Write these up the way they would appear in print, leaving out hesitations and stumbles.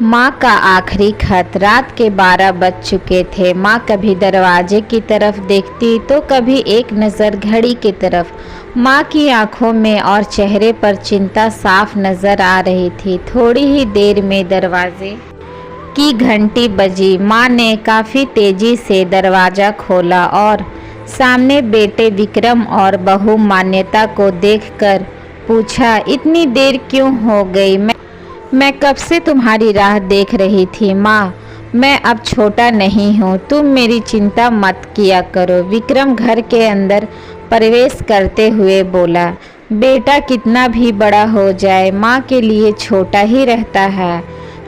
माँ का आखिरी खत। रात के 12 बज चुके थे। माँ कभी दरवाजे की तरफ देखती तो कभी एक नज़र घड़ी की तरफ। माँ की आंखों में और चेहरे पर चिंता साफ नज़र आ रही थी। थोड़ी ही देर में दरवाजे की घंटी बजी। माँ ने काफ़ी तेज़ी से दरवाज़ा खोला और सामने बेटे विक्रम और बहू मान्यता को देखकर पूछा, इतनी देर क्यों हो गई? मैं कब से तुम्हारी राह देख रही थी माँ। मैं अब छोटा नहीं हूँ, तुम मेरी चिंता मत किया करो। विक्रम घर के अंदर प्रवेश करते हुए बोला, बेटा कितना भी बड़ा हो जाए माँ के लिए छोटा ही रहता है।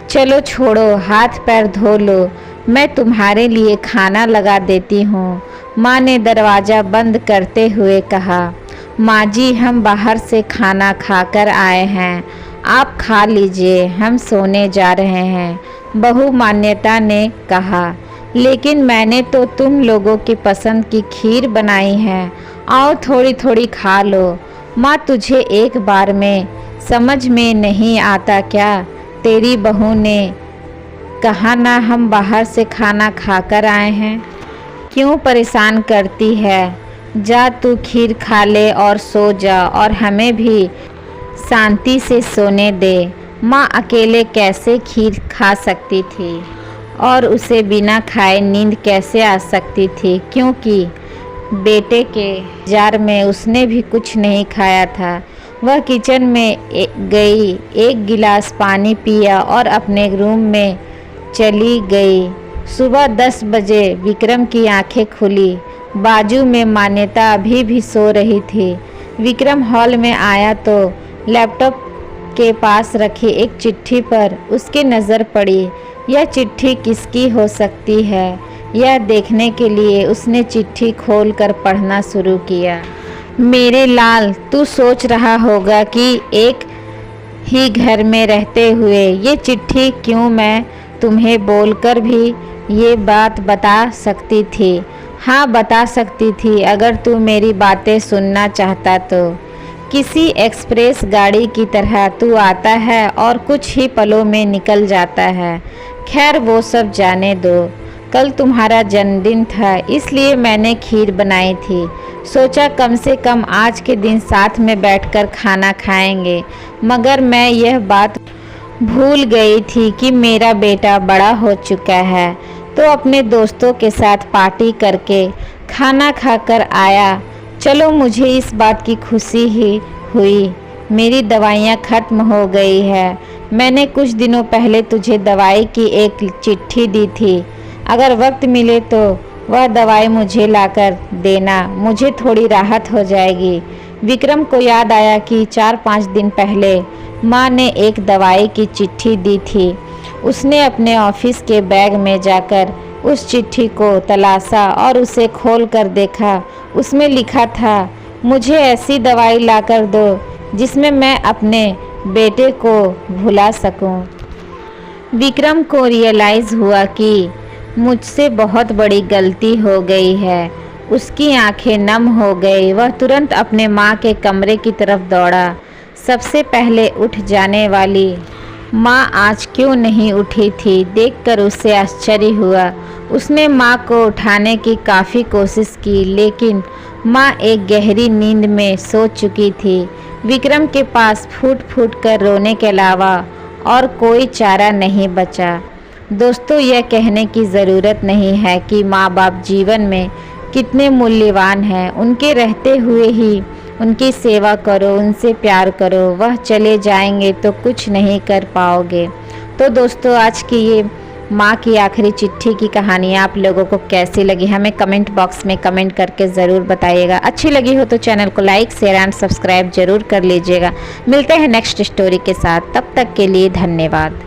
चलो छोड़ो, हाथ पैर धो लो, मैं तुम्हारे लिए खाना लगा देती हूँ। माँ ने दरवाज़ा बंद करते हुए कहा, माँ जी हम बाहर से खाना खाकर आए हैं, आप खा लीजिए, हम सोने जा रहे हैं। बहू मान्यता ने कहा, लेकिन मैंने तो तुम लोगों की पसंद की खीर बनाई है, आओ थोड़ी थोड़ी खा लो। माँ तुझे एक बार में समझ में नहीं आता क्या? तेरी बहू ने कहा ना हम बाहर से खाना खाकर आए हैं, क्यों परेशान करती है? जा तू खीर खा ले और सो जा और हमें भी शांति से सोने दे। माँ अकेले कैसे खीर खा सकती थी और उसे बिना खाए नींद कैसे आ सकती थी, क्योंकि बेटे के जार में उसने भी कुछ नहीं खाया था। वह किचन में गई, एक गिलास पानी पिया और अपने रूम में चली गई। सुबह 10 बजे विक्रम की आंखें खुली। बाजू में मान्यता अभी भी सो रही थी। विक्रम हॉल में आया तो लैपटॉप के पास रखी एक चिट्ठी पर उसकी नज़र पड़ी। यह चिट्ठी किसकी हो सकती है, यह देखने के लिए उसने चिट्ठी खोलकर पढ़ना शुरू किया। मेरे लाल, तू सोच रहा होगा कि एक ही घर में रहते हुए ये चिट्ठी क्यों मैं तुम्हें बोलकर भी ये बात बता सकती थी। हाँ बता सकती थी, अगर तू मेरी बातें सुनना चाहता तो। किसी एक्सप्रेस गाड़ी की तरह तू आता है और कुछ ही पलों में निकल जाता है। खैर वो सब जाने दो। कल तुम्हारा जन्मदिन था, इसलिए मैंने खीर बनाई थी। सोचा कम से कम आज के दिन साथ में बैठकर खाना खाएंगे, मगर मैं यह बात भूल गई थी कि मेरा बेटा बड़ा हो चुका है, तो अपने दोस्तों के साथ पार्टी करके खाना खाकर आया। चलो मुझे इस बात की खुशी ही हुई। मेरी दवाइयाँ ख़त्म हो गई है। मैंने कुछ दिनों पहले तुझे दवाई की एक चिट्ठी दी थी, अगर वक्त मिले तो वह दवाई मुझे लाकर देना, मुझे थोड़ी राहत हो जाएगी। विक्रम को याद आया कि 4-5 दिन पहले माँ ने एक दवाई की चिट्ठी दी थी। उसने अपने ऑफिस के बैग में जाकर उस चिट्ठी को तलाशा और उसे खोलकर देखा। उसमें लिखा था, मुझे ऐसी दवाई लाकर दो जिसमें मैं अपने बेटे को भुला सकूं। विक्रम को रियलाइज़ हुआ कि मुझसे बहुत बड़ी गलती हो गई है। उसकी आंखें नम हो गई। वह तुरंत अपने माँ के कमरे की तरफ दौड़ा। सबसे पहले उठ जाने वाली माँ आज क्यों नहीं उठी थी, देखकर उसे आश्चर्य हुआ। उसने माँ को उठाने की काफ़ी कोशिश की, लेकिन माँ एक गहरी नींद में सो चुकी थी। विक्रम के पास फूट फूट कर रोने के अलावा और कोई चारा नहीं बचा। दोस्तों, यह कहने की ज़रूरत नहीं है कि माँ बाप जीवन में कितने मूल्यवान हैं। उनके रहते हुए ही उनकी सेवा करो, उनसे प्यार करो। वह चले जाएंगे तो कुछ नहीं कर पाओगे। तो दोस्तों, आज की ये माँ की आखिरी चिट्ठी की कहानी आप लोगों को कैसी लगी, हमें कमेंट बॉक्स में कमेंट करके ज़रूर बताइएगा। अच्छी लगी हो तो चैनल को लाइक, शेयर एंड सब्सक्राइब जरूर कर लीजिएगा। मिलते हैं नेक्स्ट स्टोरी के साथ, तब तक के लिए धन्यवाद।